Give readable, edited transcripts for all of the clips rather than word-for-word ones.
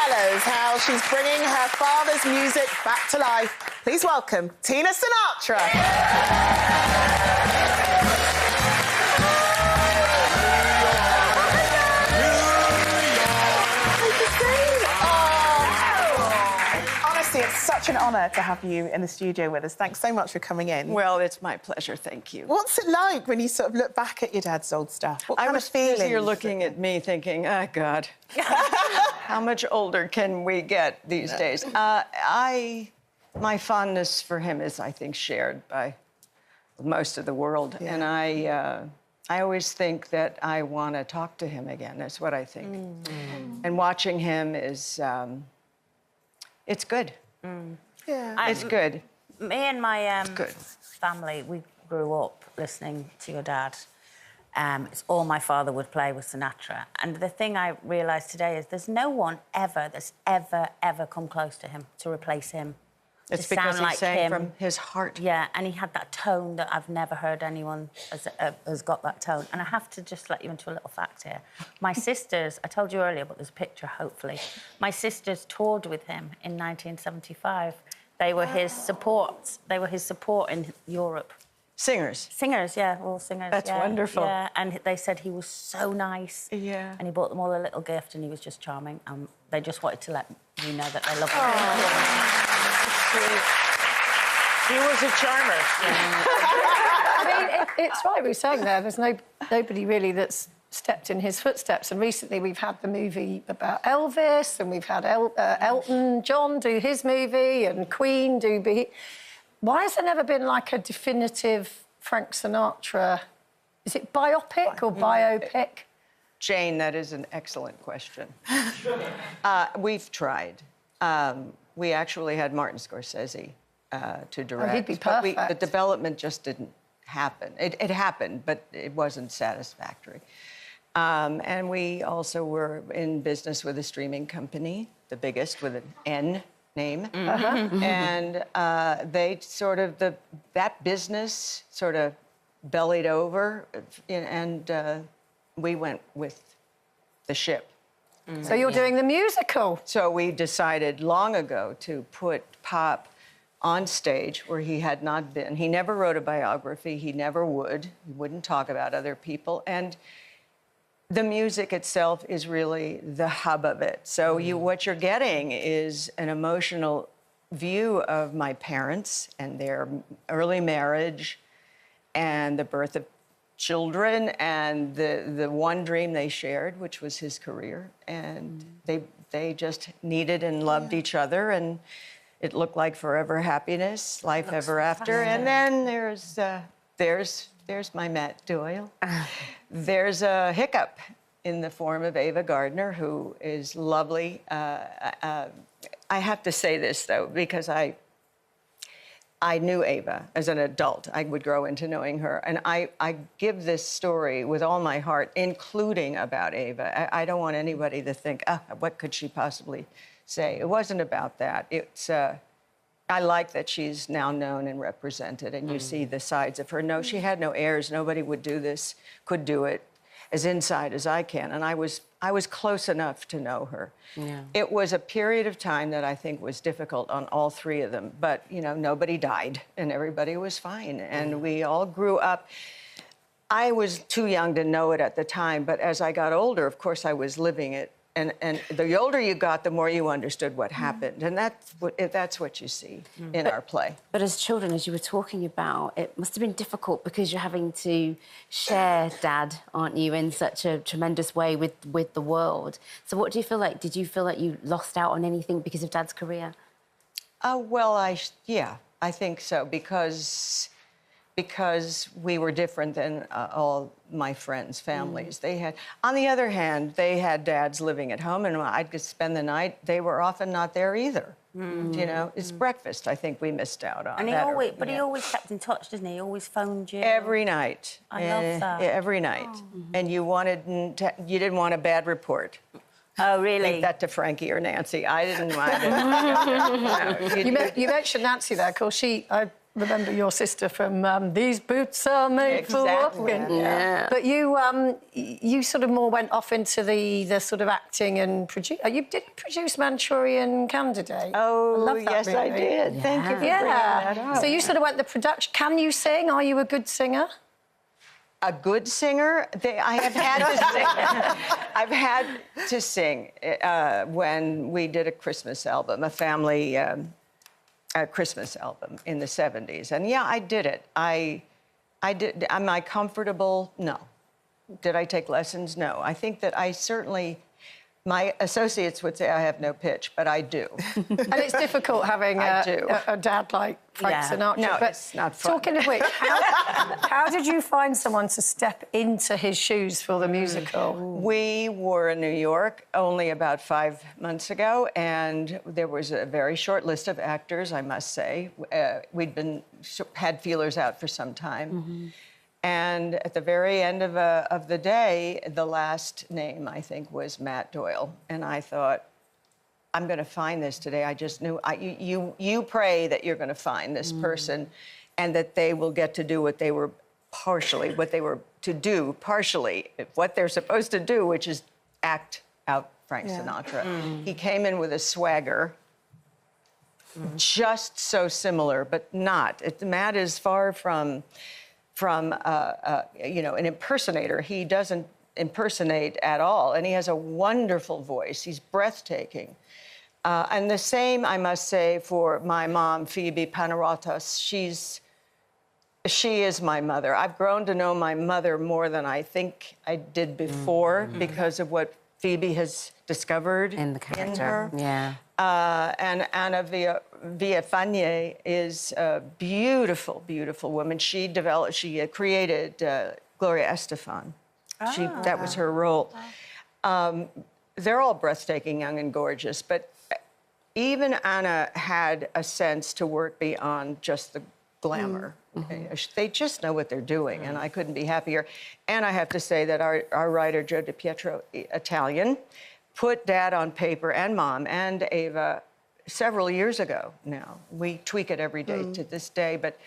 tell us how she's bringing her father's music back to life. Please welcome Tina Sinatra. It's such an honour to have you in the studio with us. Thanks so much for coming in. Well, it's my pleasure, thank you. What's it like when you sort of look back at your dad's old stuff? What kind of feelings? You're looking at me thinking, oh, God, how much older can we get these days? My fondness for him is, I think, shared by most of the world. Yeah. And I always think that I want to talk to him again. That's what I think. And watching him is, it's good. Yeah. It's good. Me and my family, we grew up listening to your dad. It's all my father would play was Sinatra. And the thing I realised today is there's no one that's ever come close to him, to replace him. It's because he sang from his heart. Yeah, and he had that tone that I've never heard anyone has got that tone. And I have to just let you into a little fact here. My sisters, I told you earlier, but there's a picture, hopefully. My sisters toured with him in 1975. They were his support. They were his support in Europe. Singers? Singers, yeah, all singers. That's wonderful. Yeah, and they said he was so nice. Yeah. And he bought them all a little gift and he was just charming. They just wanted to let you know that they loved him. He was a charmer. I mean, it's right, we were saying there, there's nobody really that's stepped in his footsteps. And recently we've had the movie about Elvis, and we've had Elton John do his movie, and Queen do... Why has there never been, like, a definitive Frank Sinatra... Is it biopic or biopic? Jane, that is an excellent question. We've tried. We actually had Martin Scorsese to direct. Oh, he'd be perfect. But the development just didn't happen. It happened, but it wasn't satisfactory. And we also were in business with a streaming company, the biggest, with an N name. And they sort of, that business sort of bellied over, and we went with the ship. So you're doing the musical. So we decided long ago to put Pop on stage where he had not been. He never wrote a biography. He never would. He wouldn't talk about other people. And the music itself is really the hub of it. So what you're getting is an emotional view of my parents and their early marriage and the birth of children and the one dream they shared, which was his career. And they just needed and loved each other, and it looked like forever happiness, life ever after. And then there's my Matt Doyle. There's a hiccup in the form of Ava Gardner, who is lovely. I have to say this, though, because I knew Ava as an adult. I would grow into knowing her. And I give this story with all my heart, including about Ava. I don't want anybody to think, what could she possibly say? It wasn't about that. It's, I like that she's now known and represented, and you see the sides of her. No, she had no airs. Nobody would do this, could do it as inside as I can. And I was close enough to know her. Yeah. It was a period of time that I think was difficult on all three of them. But, you know, nobody died and everybody was fine. And we all grew up. I was too young to know it at the time, but as I got older, of course, I was living it. And the older you got, the more you understood what happened. And that's what you see in our play. But as children, as you were talking about, it must have been difficult because you're having to share Dad, aren't you, in such a tremendous way with the world. So what do you feel like? Did you feel like you lost out on anything because of Dad's career? Well, yeah, I think so, because we were different than all my friends' families. They had, on the other hand, they had dads living at home, and I'd just spend the night. They were often not there either. You know, it's breakfast. I think we missed out on. And he always kept in touch, didn't he? He always phoned you every night. I love that. Every night, and you didn't want a bad report. Oh, really? Think that to Frankie or Nancy. I didn't want it. You mentioned Nancy there. Of course, I remember your sister from These Boots Are Made for Walking. Yeah. But you sort of more went off into the sort of acting and you did produce Manchurian Candidate. Oh, I love that yes, I movie. did. Thank you for bringing that up. So you sort of went the production. Can you sing? Are you a good singer? A good singer? I have had to sing. I've had to sing when we did a Christmas album, a family a Christmas album in the 70s. And yeah, I did it. I did. Am I comfortable? No. Did I take lessons? No. I think that I certainly... My associates would say I have no pitch, but I do. And it's difficult having a dad like Frank Sinatra. No, but it's not fun. Talking of which, how did you find someone to step into his shoes for the musical? We were in New York only about 5 months ago, and there was a very short list of actors, I must say. We'd had feelers out for some time. Mm-hmm. And at the very end of the day, the last name, I think, was Matt Doyle. And I thought, I'm going to find this today. I just knew, you pray that you're going to find this person and that they will get to do what they were what they're supposed to do, which is act out Frank Sinatra. He came in with a swagger, just so similar, but not. Matt is far from an impersonator. He doesn't impersonate at all, and he has a wonderful voice. He's breathtaking. And the same, I must say, for my mom, Phoebe Panaratos. She is my mother. I've grown to know my mother more than I think I did before because of what Phoebe has discovered in the character. her. Yeah. And Anna Villafane is a beautiful, beautiful woman. She created Gloria Estefan. That was her role. They're all breathtaking, young and gorgeous, but even Anna had a sense to work beyond just the glamour. They just know what they're doing, and I couldn't be happier. And I have to say that our writer, Joe DiPietro, Italian, put Dad on paper, and Mom, and Ava, several years ago now. We tweak it every day to this day, but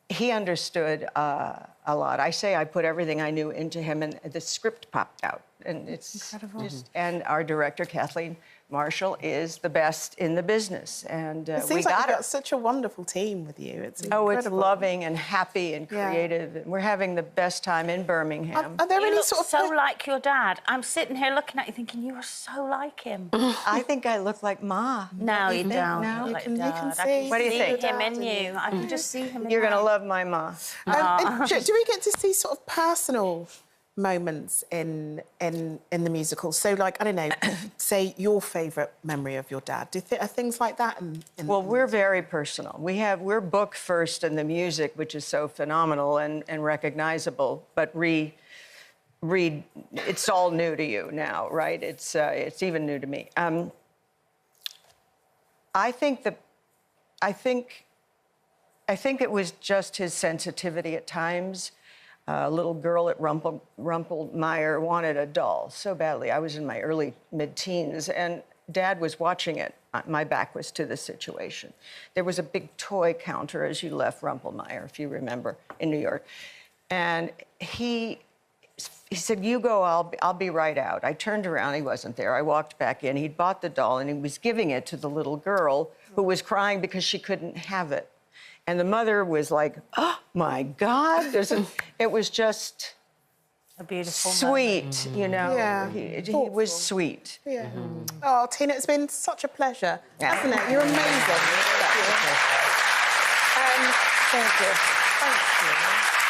he understood a lot. I say I put everything I knew into him, and the script popped out. And it's incredible. And our director, Kathleen Marshall, is the best in the business. And it seems like you've got such a wonderful team with you. It's incredible. It's loving and happy and creative. And we're having the best time in Birmingham. Are there You any look sort of... so like your dad. I'm sitting here looking at you thinking, you are so like him. I think I look like Ma. No, you don't. No? You look like You Dad. can I see. What do you think? him in you. I can just see him in You're going to you. love my Ma. do we get to see sort of personal moments in the musical? So, like, I don't know, say your favourite memory of your dad. Are things like that? Well, we're very personal. We're book first in the music, which is so phenomenal and recognizable. But it's all new to you now, right? It's even new to me. I think it was just his sensitivity at times. A little girl at Rumpelmeyer wanted a doll so badly. I was in my early mid-teens, and Dad was watching it. My back was to the situation. There was a big toy counter as you left Rumpelmeyer, if you remember, in New York. And he said, "You go, I'll be right out." I turned around, he wasn't there. I walked back in. He'd bought the doll, and he was giving it to the little girl who was crying because she couldn't have it. And the mother was like, "Oh, my God." It was just A beautiful sweet, you know. Yeah. He was sweet. Yeah. Oh, Tina, it's been such a pleasure, hasn't it? You're amazing. Thank you. Thank you.